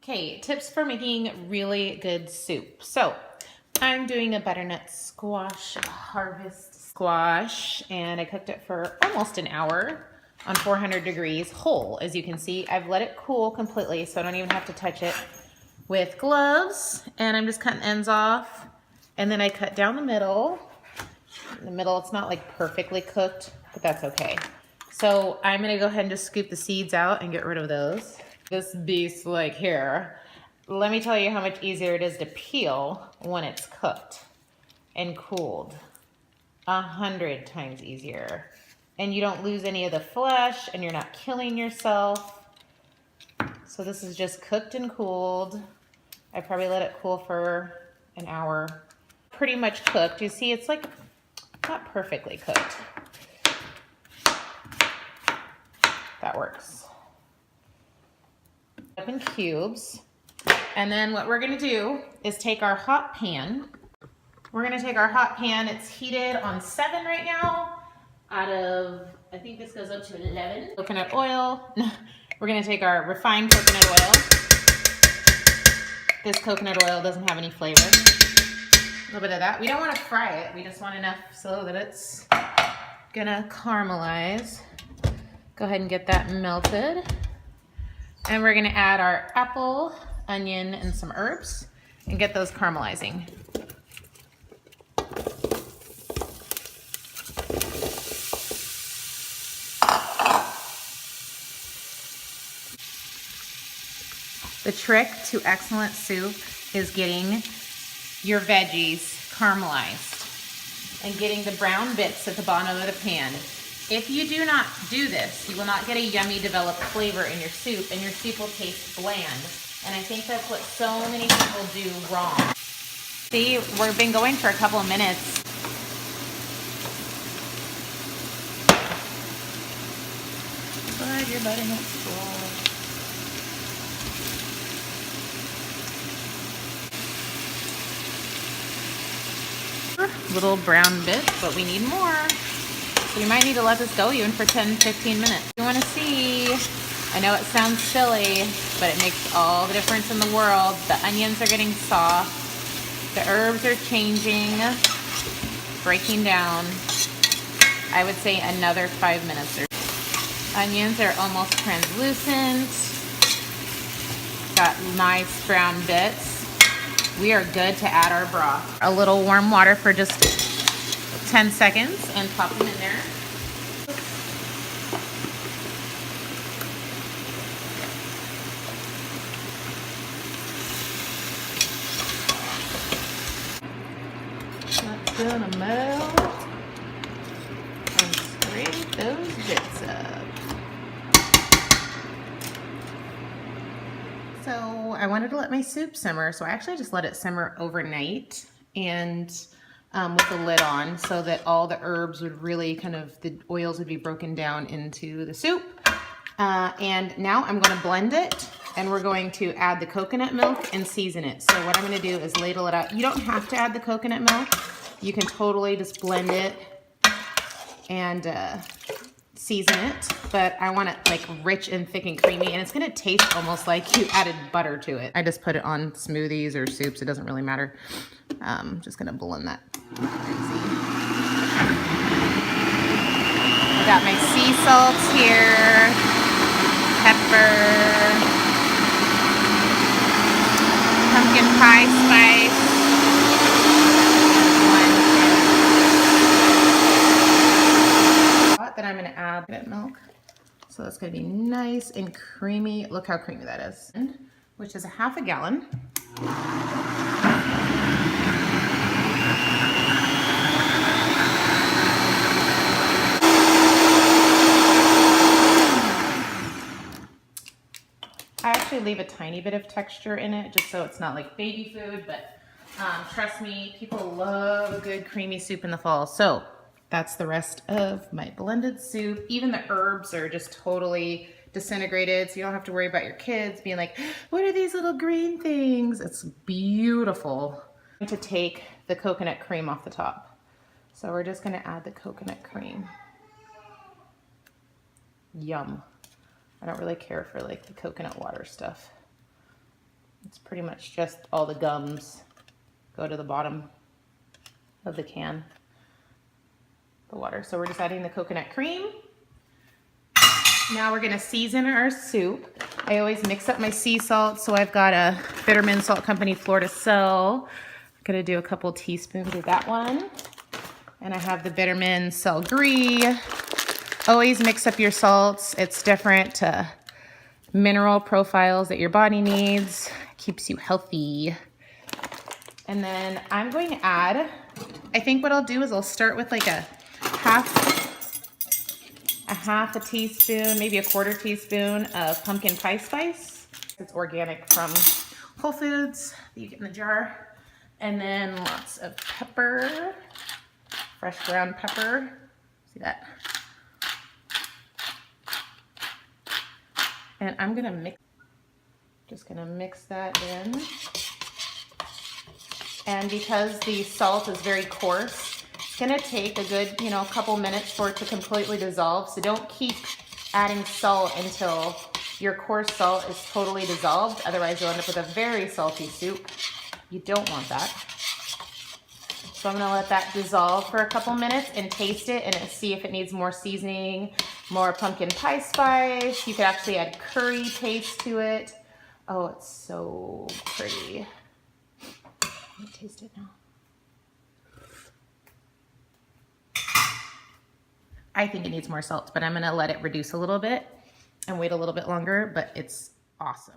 Okay, tips for making really good soup. So I'm doing a butternut squash, harvest squash, and I cooked it for almost an hour on 400 degrees whole. As you can see, I've let it cool completely, so I don't even have to touch it with gloves. And I'm just cutting ends off. And then I cut down the middle. In the middle, it's not like perfectly cooked, but that's okay. So I'm gonna go ahead and just scoop the seeds out and get rid of those. This beast like here, let me tell you how much easier it is to peel when it's cooked and cooled. 100 times easier. And you don't lose any of the flesh and you're not killing yourself. So this is just cooked and cooled. I probably let it cool for an hour. Pretty much cooked. You see, it's like not perfectly cooked. That works. Up in cubes. And then what we're gonna do is take our hot pan. We're gonna take our hot pan, it's heated on 7 right now, out of, I think this goes up to 11. Coconut oil. We're gonna take our refined coconut oil. This coconut oil doesn't have any flavor. A little bit of that. We don't wanna fry it, we just want enough so that it's gonna caramelize. Go ahead and get that melted. And we're gonna add our apple, onion, and some herbs and get those caramelizing. The trick to excellent soup is getting your veggies caramelized and getting the brown bits at the bottom of the pan. If you do not do this, you will not get a yummy developed flavor in your soup and your soup will taste bland. And I think that's what so many people do wrong. See, we've been going for a couple of minutes. But your butternut squash. Little brown bits, but we need more. So you might need to let this go even for 10-15 minutes. You want to see, I know it sounds silly, but it makes all the difference in the world. The onions are getting soft. The herbs are changing, breaking down. I would say another 5 minutes or so. Onions are almost translucent. Got nice brown bits. We are good to add our broth. A little warm water for just 10 seconds and pop them in there. That's gonna melt and scrape those bits up. So I wanted to let my soup simmer, so I actually just let it simmer overnight and with the lid on so that all the herbs would really the oils would be broken down into the soup. And now I'm going to blend it and we're going to add the coconut milk and season it. So what I'm going to do is ladle it out. You don't have to add the coconut milk. You can totally just blend it and season it, but I want it like rich and thick and creamy, and it's gonna taste almost like you added butter to it. I just put it on smoothies or soups, it doesn't really matter. Just gonna blend that crazy. I got my sea salt here, pepper, pumpkin pie spice. Then I'm going to add coconut milk. So that's going to be nice and creamy. Look how creamy that is. Which is a half a gallon. I actually leave a tiny bit of texture in it just so it's not like baby food, but trust me, people love a good creamy soup in the fall. So that's the rest of my blended soup. Even the herbs are just totally disintegrated, so you don't have to worry about your kids being like, what are these little green things? It's beautiful. I'm going to take the coconut cream off the top. So we're just going to add the coconut cream. Yum. I don't really care for like the coconut water stuff. It's pretty much just all the gums go to the bottom of the can, the water. So we're just adding the coconut cream. Now we're gonna season our soup. I always mix up my sea salt, so I've got a Bitterman Salt Company Florida Cell. I'm gonna do a couple teaspoons of that one. And I have the Bitterman Cell Ghee. Always mix up your salts. It's different mineral profiles that your body needs. Keeps you healthy. And then I'm going to add, I think what I'll do is I'll start with like a half a teaspoon, maybe a quarter teaspoon of pumpkin pie spice. It's organic from Whole Foods that you get in the jar. And then lots of pepper, fresh ground pepper. See that? And I'm gonna just gonna mix that in. And because the salt is very coarse, it's gonna take a good, couple minutes for it to completely dissolve. So don't keep adding salt until your coarse salt is totally dissolved. Otherwise you'll end up with a very salty soup. You don't want that. So I'm gonna let that dissolve for a couple minutes and taste it and see if it needs more seasoning, more pumpkin pie spice. You could actually add curry paste to it. Oh, it's so pretty. Let me taste it now. I think it needs more salt, but I'm gonna let it reduce a little bit and wait a little bit longer, but it's awesome.